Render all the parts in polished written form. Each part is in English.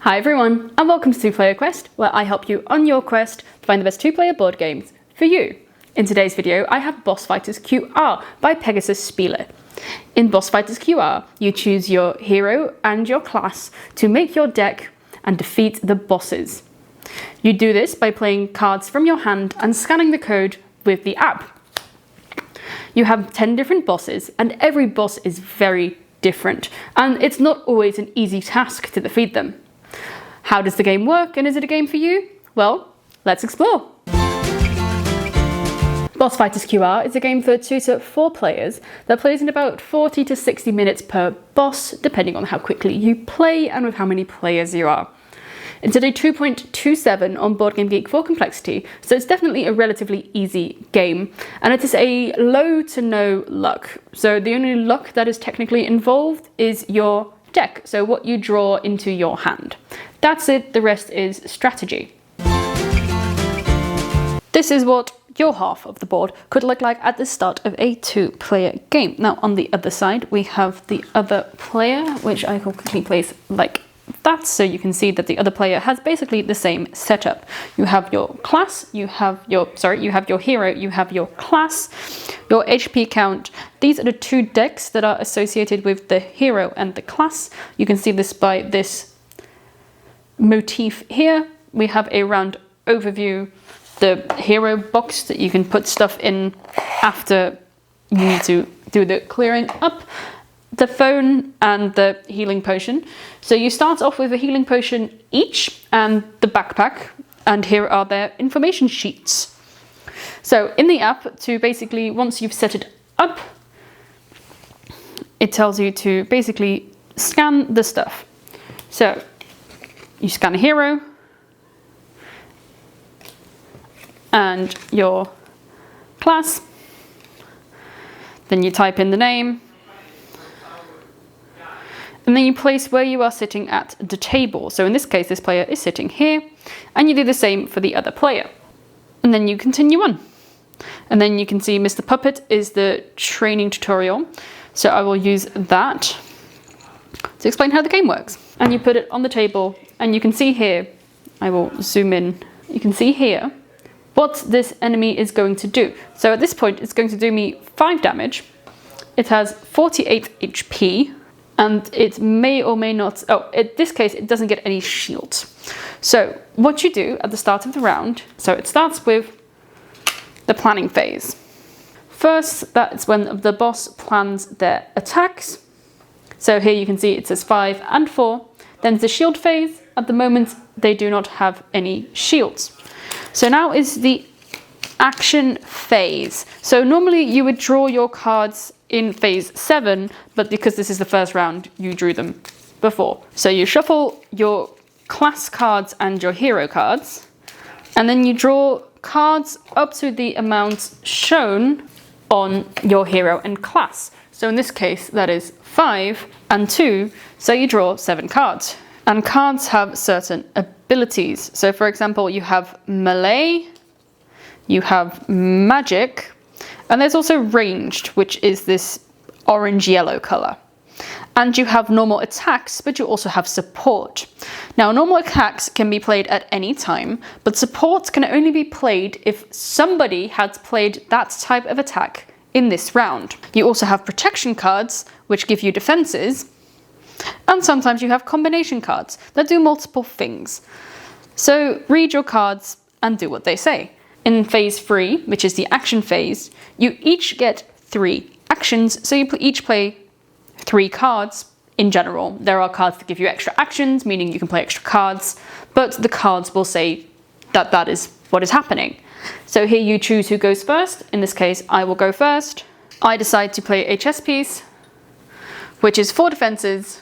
Hi everyone, and welcome to 2-Player Quest, where I help you on your quest to find the best 2-player board games for you. In today's video, I have Boss Fighters QR by Pegasus Spiele. In Boss Fighters QR, you choose your hero and your class to make your deck and defeat the bosses. You do this by playing cards from your hand and scanning the code with the app. You have 10 different bosses, and every boss is very different, and it's not always an easy task to defeat them. How does the game work, and is it a game for you? Well, let's explore. Boss Fighters QR is a game for 2 to 4 players that plays in about 40 to 60 minutes per boss, depending on how quickly you play and with how many players you are. It's at a 2.27 on Board Game Geek for complexity, so it's definitely a relatively easy game, and it is a low to no luck. So the only luck that is technically involved is your deck, so what you draw into your hand. That's it, the rest is strategy. This is what your half of the board could look like at the start of a 2-player game. Now on the other side we have the other player, which I will quickly place like that, so you can see that the other player has basically the same setup. You have your class, you have your hero, you have your class, your HP count. These are the 2 decks that are associated with the hero and the class. You can see this by this motif here. We have a round overview, the hero box that you can put stuff in after you need to do the clearing up, the phone and the healing potion. So you start off with a healing potion each and the backpack, and here are their information sheets. So in the app, to basically, once you've set it up, it tells you to basically scan the stuff. So you scan a hero and your class, then you type in the name, and then you place where you are sitting at the table. So in this case, this player is sitting here, and you do the same for the other player. And then you continue on. And then you can see Mr. Puppet is the training tutorial. So I will use that to explain how the game works. And you put it on the table, and you can see here, I will zoom in, you can see here what this enemy is going to do. So at this point, it's going to do me 5 damage. It has 48 HP. And it may or may not, in this case, it doesn't get any shields. So what you do at the start of the round, so it starts with the planning phase. First, that's when the boss plans their attacks. So here you can see it says 5 and 4. Then the shield phase. At the moment, they do not have any shields. So now is the action phase. So normally you would draw your cards in phase 7, but because this is the first round, you drew them before. So you shuffle your class cards and your hero cards, and then you draw cards up to the amount shown on your hero and class. So in this case, that is 5 and 2, so you draw 7 cards. And cards have certain abilities. So for example, you have melee, you have magic, and there's also ranged, which is this orange-yellow color. And you have normal attacks, but you also have support. Now, normal attacks can be played at any time, but support can only be played if somebody has played that type of attack in this round. You also have protection cards, which give you defenses, and sometimes you have combination cards that do multiple things. So read your cards and do what they say. In phase 3, which is the action phase, you each get 3 actions, so you each play 3 cards in general. There are cards that give you extra actions, meaning you can play extra cards, but the cards will say that that is what is happening. So here you choose who goes first. In this case, I will go first. I decide to play a chess piece, which is 4 defenses,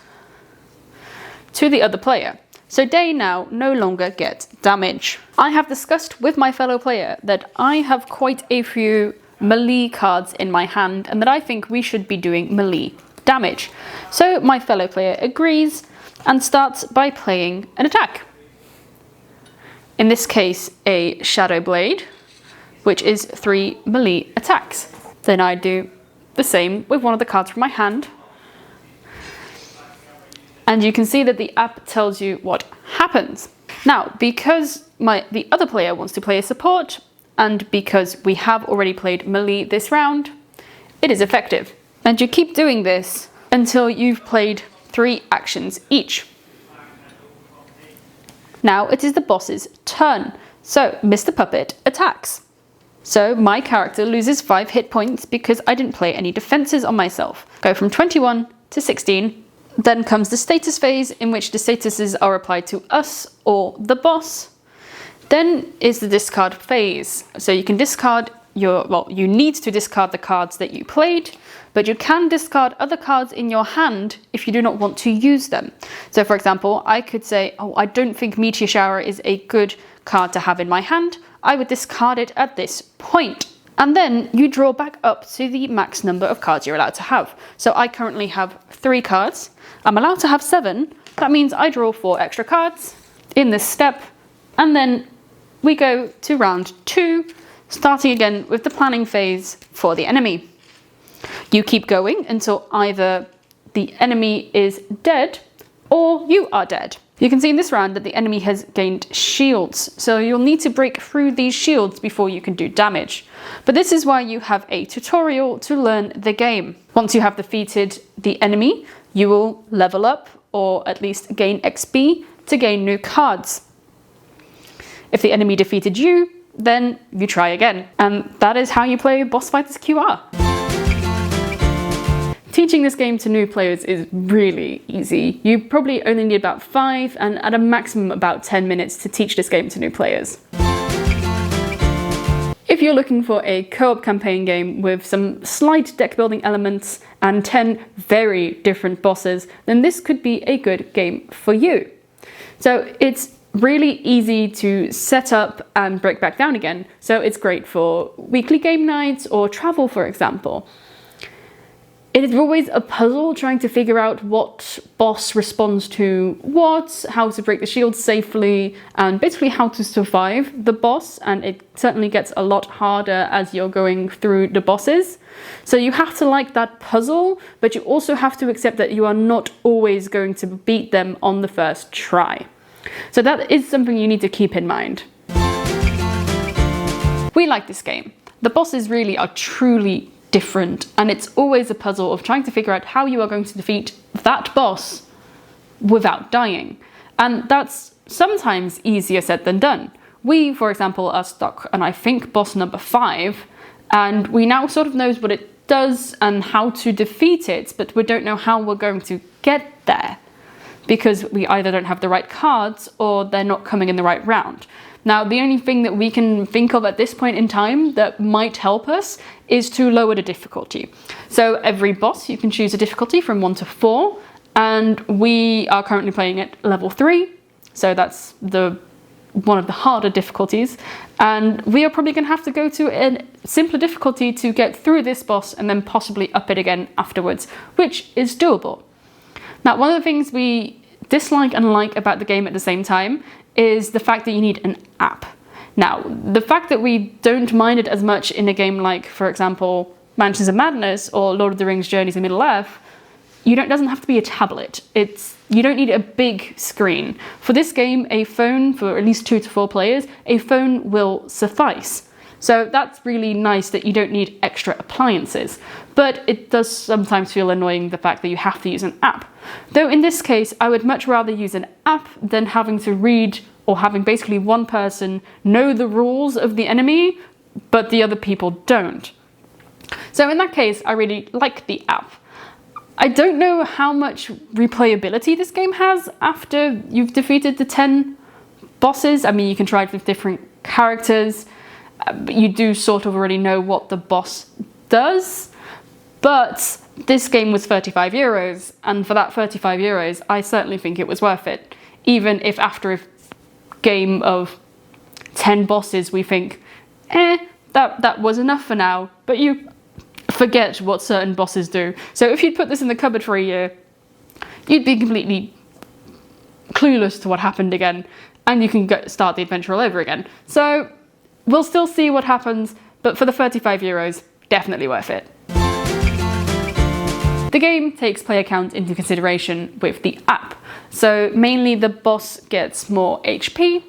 to the other player. So they now no longer get damage. I have discussed with my fellow player that I have quite a few melee cards in my hand and that I think we should be doing melee damage. So my fellow player agrees and starts by playing an attack. In this case, a Shadow Blade, which is 3 melee attacks. Then I do the same with one of the cards from my hand. And you can see that the app tells you what happens. Now, because the other player wants to play a support, and because we have already played melee this round, it is effective. And you keep doing this until you've played 3 actions each. Now it is the boss's turn. So Mr. Puppet attacks. So my character loses 5 hit points because I didn't play any defenses on myself. Go from 21 to 16. Then comes the status phase, in which the statuses are applied to us or the boss. Then is the discard phase. So you can discard you need to discard the cards that you played, but you can discard other cards in your hand if you do not want to use them. So for example, I could say, oh, I don't think Meteor Shower is a good card to have in my hand. I would discard it at this point. And then you draw back up to the max number of cards you're allowed to have. So I currently have 3 cards. I'm allowed to have 7. That means I draw 4 extra cards in this step. And then we go to round 2, starting again with the planning phase for the enemy. You keep going until either the enemy is dead or you are dead. You can see in this round that the enemy has gained shields, so you'll need to break through these shields before you can do damage. But this is why you have a tutorial to learn the game. Once you have defeated the enemy, you will level up or at least gain XP to gain new cards. If the enemy defeated you, then you try again. And that is how you play Boss Fighters QR. Teaching this game to new players is really easy. You probably only need about 5 and at a maximum about 10 minutes to teach this game to new players. If you're looking for a co-op campaign game with some slight deck building elements and 10 very different bosses, then this could be a good game for you. So it's really easy to set up and break back down again. So it's great for weekly game nights or travel, for example. It is always a puzzle trying to figure out what boss responds to what, how to break the shield safely, and basically how to survive the boss. And it certainly gets a lot harder as you're going through the bosses. So you have to like that puzzle, but you also have to accept that you are not always going to beat them on the first try. So that is something you need to keep in mind. We like this game. The bosses really are truly different, and it's always a puzzle of trying to figure out how you are going to defeat that boss without dying. And that's sometimes easier said than done. We, for example, are stuck on, I think, boss number 5, and we now sort of knows what it does and how to defeat it, but we don't know how we're going to get there, because we either don't have the right cards or they're not coming in the right round. Now, the only thing that we can think of at this point in time that might help us is to lower the difficulty. So every boss, you can choose a difficulty from 1 to 4, and we are currently playing at level 3. So that's one of the harder difficulties. And we are probably going to have to go to a simpler difficulty to get through this boss and then possibly up it again afterwards, which is doable. Now, one of the things we dislike and like about the game at the same time is the fact that you need an app. Now, the fact that we don't mind it as much in a game like, for example, Mansions of Madness or Lord of the Rings Journeys in Middle-earth, doesn't have to be a tablet. You don't need a big screen. For this game, a phone, for at least 2 to 4 players, a phone will suffice. So that's really nice that you don't need extra appliances. But it does sometimes feel annoying, the fact that you have to use an app. Though in this case, I would much rather use an app than having to read or having basically one person know the rules of the enemy, but the other people don't. So in that case, I really like the app. I don't know how much replayability this game has after you've defeated the 10 bosses. I mean, you can try it with different characters. But you do sort of already know what the boss does. But this game was €35, and for that €35, I certainly think it was worth it. Even if after a game of 10 bosses we think, that was enough for now, but you forget what certain bosses do. So if you'd put this in the cupboard for a year, you'd be completely clueless to what happened again, and you can start the adventure all over again. So we'll still see what happens, but for the €35, definitely worth it. The game takes player count into consideration with the app. So mainly the boss gets more HP.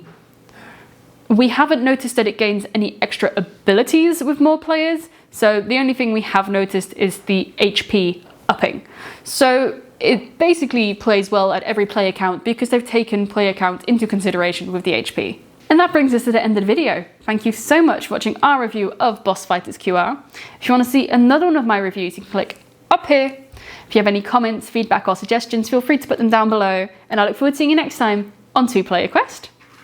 We haven't noticed that it gains any extra abilities with more players. So the only thing we have noticed is the HP upping. So it basically plays well at every player count because they've taken player count into consideration with the HP. And that brings us to the end of the video. Thank you so much for watching our review of Boss Fighters QR. If you want to see another one of my reviews, you can click up here. If you have any comments, feedback or suggestions, feel free to put them down below, and I look forward to seeing you next time on 2 Player Quest.